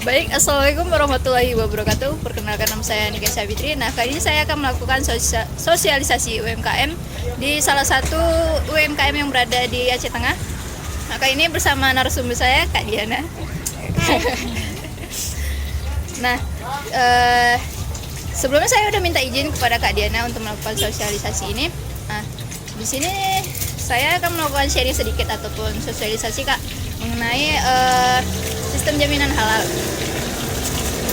Baik, Assalamualaikum warahmatullahi wabarakatuh. Perkenalkan, nama saya Nika Sabitri. Nah, kali ini saya akan melakukan sosialisasi UMKM di salah satu UMKM yang berada di Aceh Tengah. Nah, kali ini bersama narasumber saya, Kak Diana. Nah, sebelumnya saya udah minta izin kepada Kak Diana untuk melakukan sosialisasi ini. Nah, di sini saya akan melakukan sharing sedikit ataupun sosialisasi, Kak, mengenai sistem jaminan halal.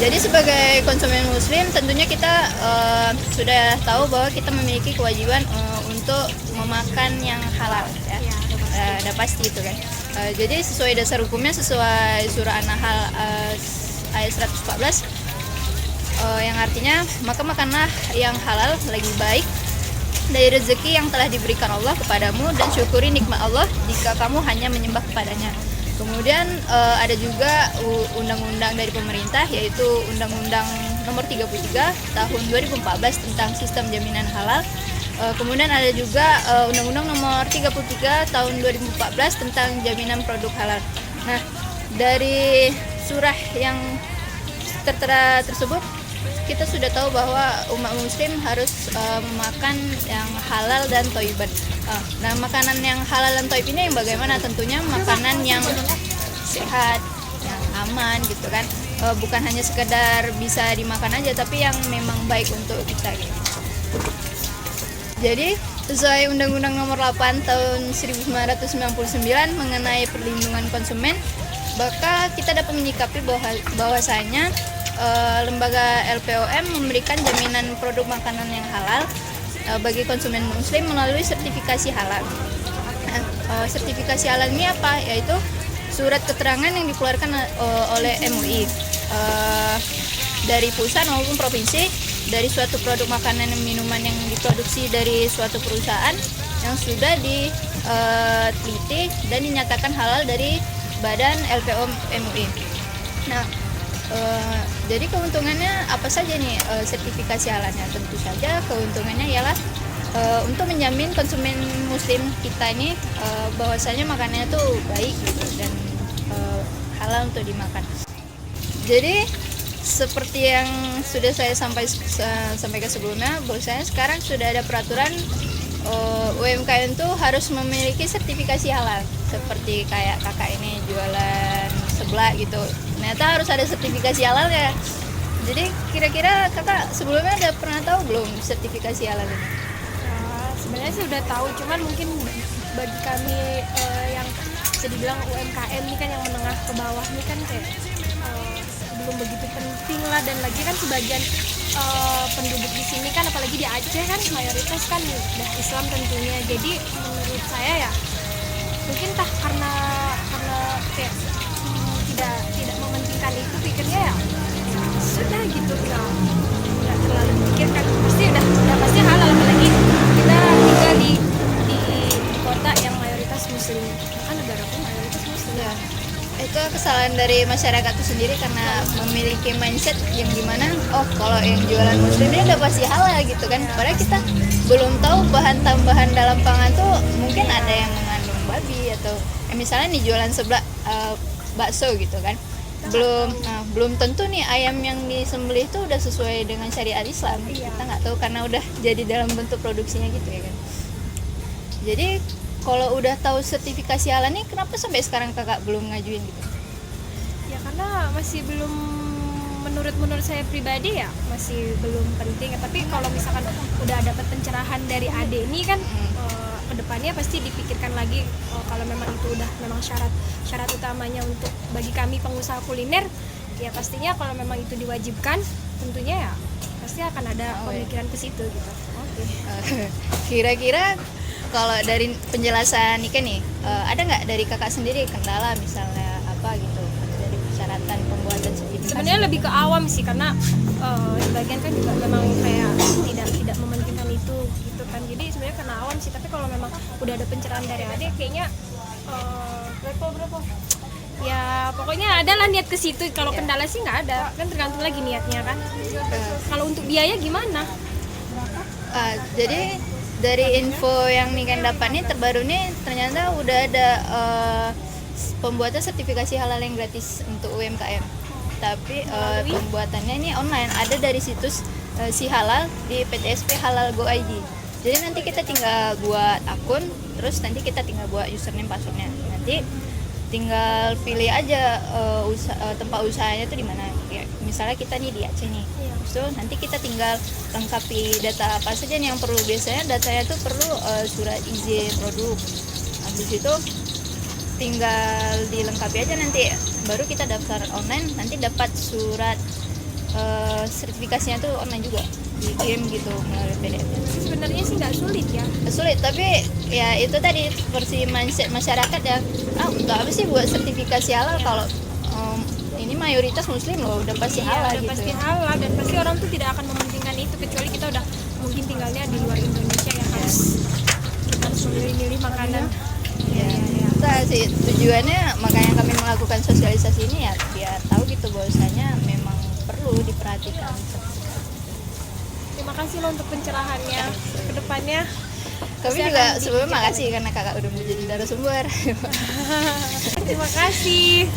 Jadi sebagai konsumen muslim tentunya kita sudah tahu bahwa kita memiliki kewajiban untuk memakan yang halal, ya. Udah pasti itu kan. Jadi sesuai dasar hukumnya, sesuai surah An-Nahl ayat 114, yang artinya maka makanlah yang halal lagi baik dari rezeki yang telah diberikan Allah kepadamu, dan syukuri nikmat Allah jika kamu hanya menyembah kepadanya. Kemudian ada juga undang-undang dari pemerintah, yaitu Undang-Undang Nomor 33 Tahun 2014 tentang Sistem Jaminan Halal. Kemudian ada juga Undang-Undang Nomor 33 Tahun 2014 tentang Jaminan Produk Halal. Nah, dari surah yang tertera tersebut, kita sudah tahu bahwa umat muslim harus memakan yang halal dan thayyiban. Nah, makanan yang halal dan thayyib ini yang bagaimana? Tentunya makanan yang sehat, yang aman gitu kan. Bukan hanya sekedar bisa dimakan aja, tapi yang memang baik untuk kita gitu. Jadi, sesuai Undang-Undang Nomor 8 Tahun 1999 mengenai perlindungan konsumen, maka kita dapat menyikapi bahwasanya lembaga LPOM memberikan jaminan produk makanan yang halal bagi konsumen muslim melalui sertifikasi halal. Nah, sertifikasi halal ini apa? Yaitu surat keterangan yang dikeluarkan oleh MUI dari pusat maupun provinsi dari suatu produk makanan dan minuman yang diproduksi dari suatu perusahaan yang sudah diteliti dan dinyatakan halal dari Badan LPOM MUI. Nah, jadi keuntungannya apa saja nih sertifikasi halalnya? Tentu saja keuntungannya ialah untuk menjamin konsumen muslim kita ini bahwasanya makanannya tuh baik gitu, dan halal untuk dimakan. Jadi seperti yang sudah saya sampaikan sebelumnya, bahwasanya sekarang sudah ada peraturan UMKM itu harus memiliki sertifikasi halal. Seperti kayak kakak ini jualan sebelah gitu, ternyata harus ada sertifikasi halalnya. Jadi kira-kira kakak sebelumnya udah pernah tahu belum sertifikasi halal ini? Sebenarnya sih udah tahu, cuman mungkin bagi kami yang bisa dibilang UMKM ini kan, yang menengah ke bawah ini kan kayak belum begitu penting lah. Dan lagi kan sebagian penduduk di sini kan, apalagi di Aceh kan mayoritas kan udah Islam tentunya. Jadi menurut saya ya mungkin karena kayak tidak mementingkan itu, pikirnya ya sudah gitu, nggak terlalu dipikirkan, udah pasti halal. Apalagi kita tinggal di kota yang mayoritas muslim, kan negara pun mayoritas muslim Ya, itu kesalahan dari masyarakat itu sendiri karena memiliki mindset yang dimana kalau yang jualan muslim ini udah pasti halal gitu kan. Padahal kita belum tahu bahan tambahan dalam pangan tuh mungkin ada yang mengandung babi, atau misalnya nih jualan sebelah bakso gitu kan, belum tentu nih ayam yang disembelih itu udah sesuai dengan syariat Islam. Kita nggak tahu karena udah jadi dalam bentuk produksinya gitu ya kan. Jadi kalau udah tahu sertifikasi halal nih, kenapa sampai sekarang kakak belum ngajuin gitu? Ya karena masih belum, menurut saya pribadi ya masih belum penting. Tapi kalau misalkan udah dapat pencerahan dari adik ini kan, kedepannya pasti dipikirkan lagi. Kalau memang itu udah memang syarat utamanya untuk bagi kami pengusaha kuliner, ya pastinya kalau memang itu diwajibkan, tentunya ya pasti akan ada pemikiran ke situ gitu. Kira-kira kalau dari penjelasan Nika nih, ada nggak dari kakak sendiri kendala misalnya apa gitu dari persyaratan pembuatan sertifikasi? Sebenarnya lebih ke awam sih, karena sebagian kan juga memang kayak tidak mementingkan itu gitu kan. Jadi sebenarnya karena awam sih, tapi kalau memang udah ada pencerahan dari adik, kayaknya berapa ya pokoknya adalah niat ke situ. Kalau kendala sih nggak ada, kan tergantung lagi niatnya kan. Kalau untuk biaya gimana? Jadi dari info yang Nika dapat nih terbaru nih, ternyata udah ada pembuatan sertifikasi halal yang gratis untuk UMKM. tapi pembuatannya ini online, ada dari situs si halal di PTSP Halal Go ID. Jadi nanti kita tinggal buat akun, terus nanti kita tinggal buat username passwordnya. Nanti tinggal pilih aja tempat usahanya tuh di mana. Ya, misalnya kita nih di Aceh nih. So nanti kita tinggal lengkapi data apa saja nih yang perlu. Biasanya datanya tuh perlu surat izin produk. Habis itu tinggal dilengkapi aja, nanti baru kita daftar online, nanti dapat surat sertifikasinya tuh online juga, dikirim gitu melalui PDF. Sebenarnya sih nggak sulit ya. Sulit, tapi ya itu tadi versi mindset masyarakat ya, untuk apa sih buat sertifikasi halal kalau ini mayoritas muslim loh, udah pasti halal udah gitu. pasti halal, dan pasti orang tuh tidak akan mementingkan itu, kecuali kita udah mungkin tinggalnya di luar Indonesia yang harus kita harus memilih-milih makanan. Ya. Nah, sih tujuannya makanya kami melakukan sosialisasi ini ya biar tahu gitu bahwasanya memang perlu diperhatikan. Terima kasih loh untuk pencerahannya. Kedepannya Kami juga sebelumnya makasih karena kakak udah mau jadi narasumber. terima kasih.